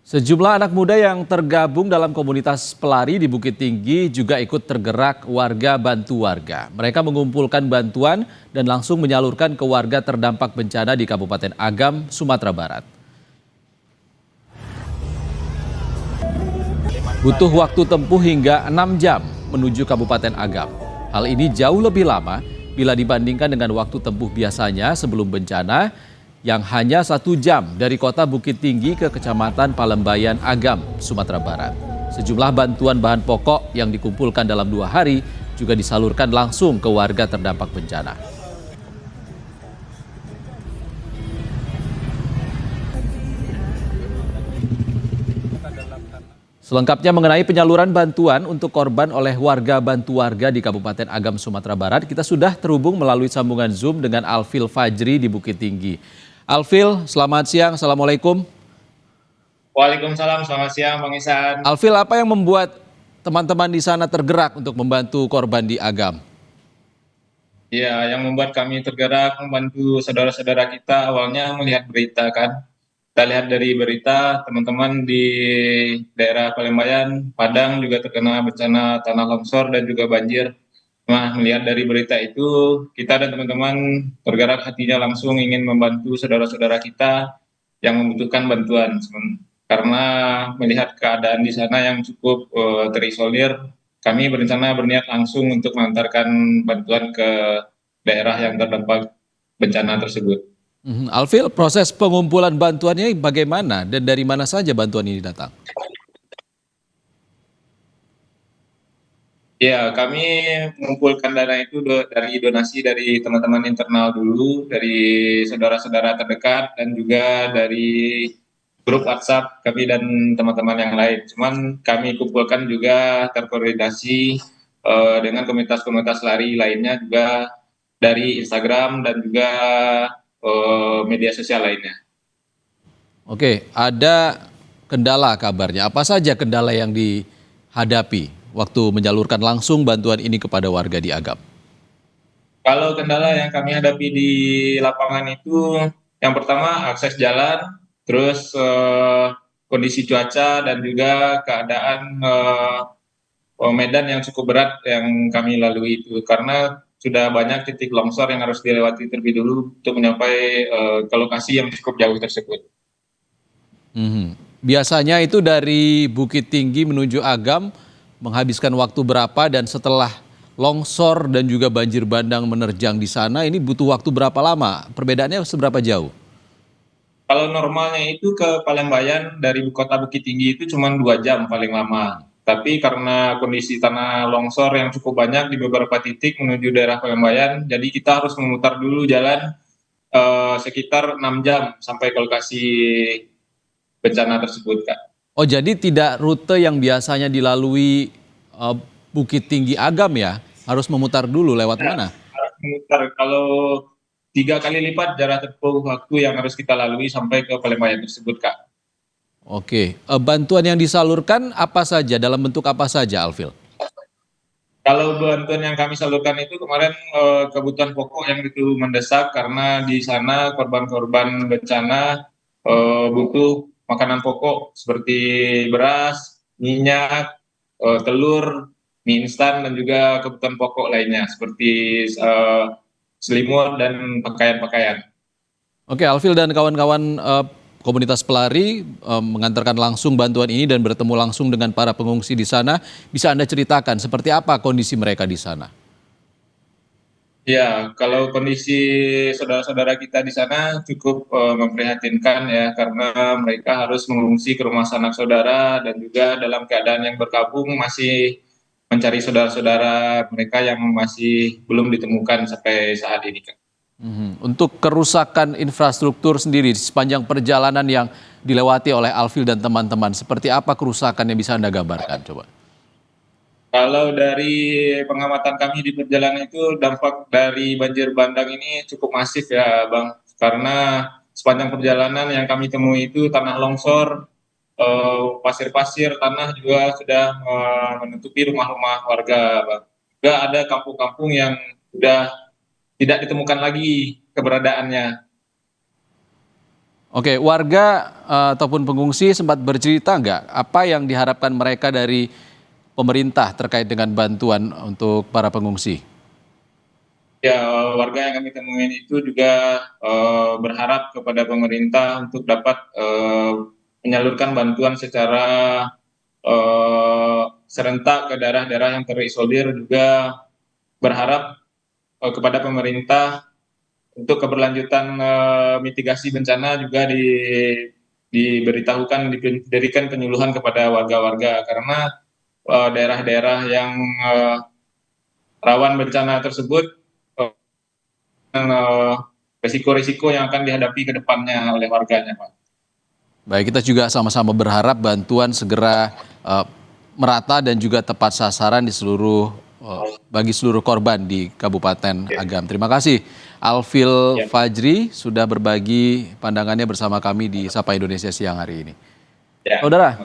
Sejumlah anak muda yang tergabung dalam komunitas pelari di Bukit Tinggi juga ikut tergerak warga bantu warga. Mereka mengumpulkan bantuan dan langsung menyalurkan ke warga terdampak bencana di Kabupaten Agam, Sumatera Barat. Butuh waktu tempuh hingga 6 jam menuju Kabupaten Agam. Hal ini jauh lebih lama bila dibandingkan dengan waktu tempuh biasanya sebelum bencana yang hanya 1 jam dari kota Bukit Tinggi ke Kecamatan Palembayan, Agam, Sumatera Barat. Sejumlah bantuan bahan pokok yang dikumpulkan dalam 2 hari juga disalurkan langsung ke warga terdampak bencana. Selengkapnya mengenai penyaluran bantuan untuk korban oleh warga bantu warga di Kabupaten Agam, Sumatera Barat, kita sudah terhubung melalui sambungan Zoom dengan Alfil Fajri di Bukit Tinggi. Alfil, selamat siang. Assalamualaikum. Waalaikumsalam, selamat siang Bang Isan. Alfil, apa yang membuat teman-teman di sana tergerak untuk membantu korban di Agam? Ya, yang membuat kami tergerak membantu saudara-saudara kita awalnya melihat berita kan. Kita lihat dari berita teman-teman di daerah Palembayan, Padang juga terkena bencana tanah longsor dan juga banjir. Nah, melihat dari berita itu, kita dan teman-teman tergerak hatinya langsung ingin membantu saudara-saudara kita yang membutuhkan bantuan. Karena melihat keadaan di sana yang cukup terisolir, kami berencana berniat langsung untuk mengantarkan bantuan ke daerah yang terdampak bencana tersebut. Alfil, proses pengumpulan bantuannya bagaimana dan dari mana saja bantuan ini datang? Ya, kami mengumpulkan dana itu dari donasi dari teman-teman internal dulu, dari saudara-saudara terdekat, dan juga dari grup WhatsApp kami dan teman-teman yang lain. Cuman kami kumpulkan juga terkoordinasi dengan komunitas-komunitas lari lainnya juga dari Instagram dan juga media sosial lainnya. Oke, ada kendala kabarnya. Apa saja kendala yang dihadapi waktu menyalurkan langsung bantuan ini kepada warga di Agam? Kalau kendala yang kami hadapi di lapangan itu, yang pertama akses jalan, terus kondisi cuaca dan juga keadaan medan yang cukup berat yang kami lalui itu. Karena sudah banyak titik longsor yang harus dilewati terlebih dulu untuk mencapai ke lokasi yang cukup jauh tersebut. Biasanya itu dari Bukit Tinggi menuju Agam menghabiskan waktu berapa dan setelah longsor dan juga banjir bandang menerjang di sana ini butuh waktu berapa lama? Perbedaannya seberapa jauh? Kalau normalnya itu ke Palembayan dari kota Bukit Tinggi itu cuma 2 jam paling lama. Tapi karena kondisi tanah longsor yang cukup banyak di beberapa titik menuju daerah Palembayan, jadi kita harus memutar dulu jalan sekitar 6 jam sampai ke lokasi bencana tersebut, Kak. Oh, jadi tidak rute yang biasanya dilalui eh, Bukit Tinggi Agam ya? Harus memutar dulu lewat Nah, mana? harus memutar kalau 3 kali lipat jarak tempuh waktu yang harus kita lalui sampai ke Palembayan tersebut, Kak. Oke, bantuan yang disalurkan apa saja, dalam bentuk apa saja, Alfil? Kalau bantuan yang kami salurkan itu kemarin kebutuhan pokok yang itu mendesak karena di sana korban-korban bencana butuh makanan pokok seperti beras, minyak, telur, mie instan dan juga kebutuhan pokok lainnya seperti selimut dan pakaian-pakaian. Oke, Alfil dan kawan-kawan komunitas pelari mengantarkan langsung bantuan ini dan bertemu langsung dengan para pengungsi di sana. Bisa Anda ceritakan seperti apa kondisi mereka di sana? Ya, kalau kondisi saudara-saudara kita di sana cukup memprihatinkan ya, karena mereka harus mengungsi ke rumah sanak saudara dan juga dalam keadaan yang berkabung masih mencari saudara-saudara mereka yang masih belum ditemukan sampai saat ini, Kak. Untuk kerusakan infrastruktur sendiri di sepanjang perjalanan yang dilewati oleh Alfil dan teman-teman, seperti apa kerusakan yang bisa Anda gambarkan? Coba. Kalau dari pengamatan kami di perjalanan itu dampak dari banjir bandang ini cukup masif ya, Bang. Karena sepanjang perjalanan yang kami temui itu tanah longsor, pasir-pasir, tanah juga sudah menutupi rumah-rumah warga, Bang. Juga ada kampung-kampung yang sudah tidak ditemukan lagi keberadaannya. Oke, warga ataupun pengungsi sempat bercerita nggak apa yang diharapkan mereka dari pemerintah terkait dengan bantuan untuk para pengungsi? Ya, warga yang kami temuin itu juga berharap kepada pemerintah untuk dapat menyalurkan bantuan secara serentak ke daerah-daerah yang terisolir, juga berharap kepada pemerintah untuk keberlanjutan mitigasi bencana juga diberitahukan, diberikan penyuluhan kepada warga-warga, karena daerah-daerah yang rawan bencana tersebut resiko-resiko yang akan dihadapi ke depannya oleh warganya, Pak. Baik, kita juga sama-sama berharap bantuan segera merata dan juga tepat sasaran di bagi seluruh korban di Kabupaten Agam. Terima kasih Alfil Ya. Fajri sudah berbagi pandangannya bersama kami di Sapa Indonesia siang hari ini. Ya. Saudara,